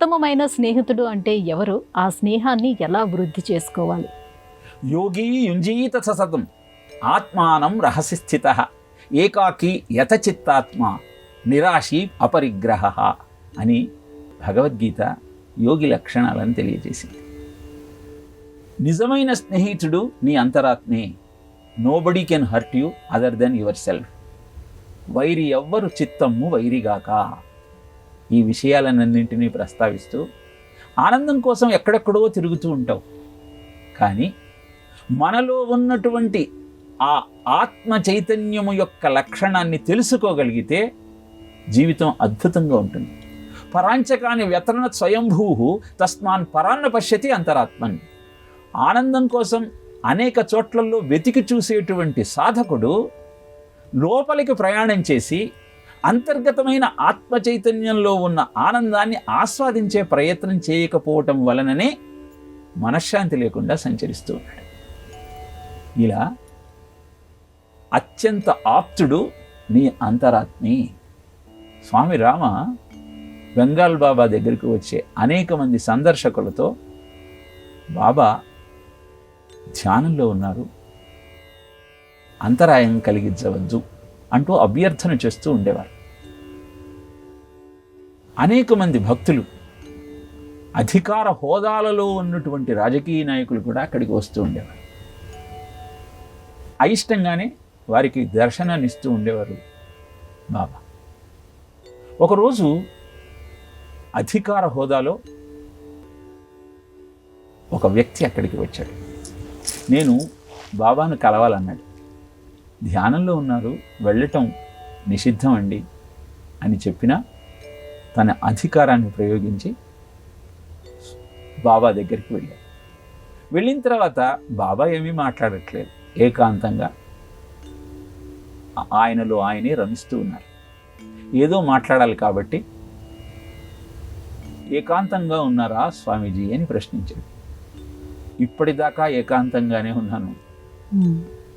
ఉత్తమమైన స్నేహితుడు అంటే ఎవరు? ఆ స్నేహాన్ని ఎలా వృద్ధి చేసుకోవాలి? యోగీ యుంజీత సతతం ఆత్మానం రహసి స్థిత ఏకాకి యతచిత్తాత్మ నిరాశి అపరిగ్రహ అని భగవద్గీత యోగి లక్షణాలను తెలియజేసింది. నిజమైన స్నేహితుడు నీ అంతరాత్మే. Nobody can hurt you other than yourself. వైరి ఎవ్వరు చిత్తమ్ము వైరిగాక. ఈ విషయాలన్నింటినీ ప్రస్తావిస్తూ ఆనందం కోసం ఎక్కడెక్కడో తిరుగుతూ ఉంటావు, కానీ మనలో ఉన్నటువంటి ఆ ఆత్మ చైతన్యము యొక్క లక్షణాన్ని తెలుసుకోగలిగితే జీవితం అద్భుతంగా ఉంటుంది. పరాంచకాని వ్యతరణ స్వయంభూ తస్మాన్ పరాన్న పశ్యతి అంతరాత్మన్. ఆనందం కోసం అనేక చోట్లలో వెతికి చూసేటువంటి సాధకుడు లోపలికి ప్రయాణం చేసి అంతర్గతమైన ఆత్మ చైతన్యంలో ఉన్న ఆనందాన్ని ఆస్వాదించే ప్రయత్నం చేయకపోవటం వలననే మనశ్శాంతి లేకుండా సంచరిస్తూ ఉన్నాడు. ఇలా అత్యంత ఆప్తుడు నీ అంతరాత్మి. స్వామి రామ బెంగాల్ బాబా దగ్గరికి వచ్చే అనేక మంది సందర్శకులతో, బాబా ధ్యానంలో ఉన్నారు, అంతరాయం కలిగించవద్దు అంటూ అభ్యర్థన చేస్తూ ఉండేవారు. అనేక మంది భక్తులు, అధికార హోదాలలో ఉన్నటువంటి రాజకీయ నాయకులు కూడా అక్కడికి వస్తూ ఉండేవారు. అయిష్టంగానే వారికి దర్శనాన్ని ఇస్తూ ఉండేవారు బాబా. ఒకరోజు అధికార హోదాలో ఒక వ్యక్తి అక్కడికి వచ్చాడు. నేను బాబాను కలవాలన్నాడు. ధ్యానంలో ఉన్నారు, వెళ్ళటం నిషిద్ధం అండి అని చెప్పినా తన అధికారాన్ని ప్రయోగించి బాబా దగ్గరికి వెళ్ళాడు. వెళ్ళిన తర్వాత బాబా ఏమీ మాట్లాడట్లేదు, ఏకాంతంగా ఆయనలో ఆయనే రమిస్తూ ఉన్నారు. ఏదో మాట్లాడాలి కాబట్టి, ఏకాంతంగా ఉన్నారా స్వామీజీ అని ప్రశ్నించాడు. ఇప్పటిదాకా ఏకాంతంగానే ఉన్నాను,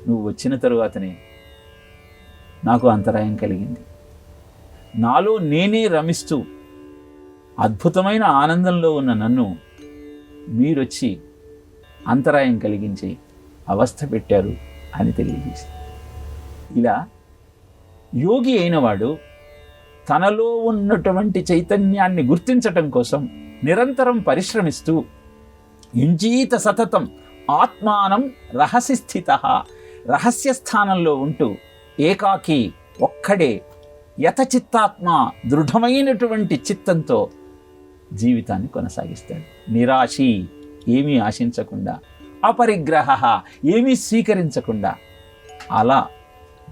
నువ్వు వచ్చిన తరువాతనే నాకు అంతరాయం కలిగింది. నాలో నేనే రమిస్తూ అద్భుతమైన ఆనందంలో ఉన్న నన్ను మీరొచ్చి అంతరాయం కలిగించి అవస్థ పెట్టారు అని తెలియజేసి. ఇలా యోగి అయినవాడు తనలో ఉన్నటువంటి చైతన్యాన్ని గుర్తించటం కోసం నిరంతరం పరిశ్రమిస్తూ యుంజీత సతతం ఆత్మానం రహసి స్థిత, రహస్య స్థానంలో ఉంటూ ఏకాకి ఒక్కడే యతచిత్తాత్మ దృఢమైనటువంటి చిత్తంతో జీవితాన్ని కొనసాగిస్తాడు. నిరాశి ఏమీ ఆశించకుండా, అపరిగ్రహ ఏమీ స్వీకరించకుండా అలా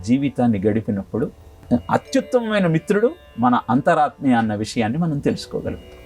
జీవితాన్ని గడిపినప్పుడు అత్యుత్తమమైన మిత్రుడు మన అంతరాత్మే అన్న విషయాన్ని మనం తెలుసుకోగలుగుతాం.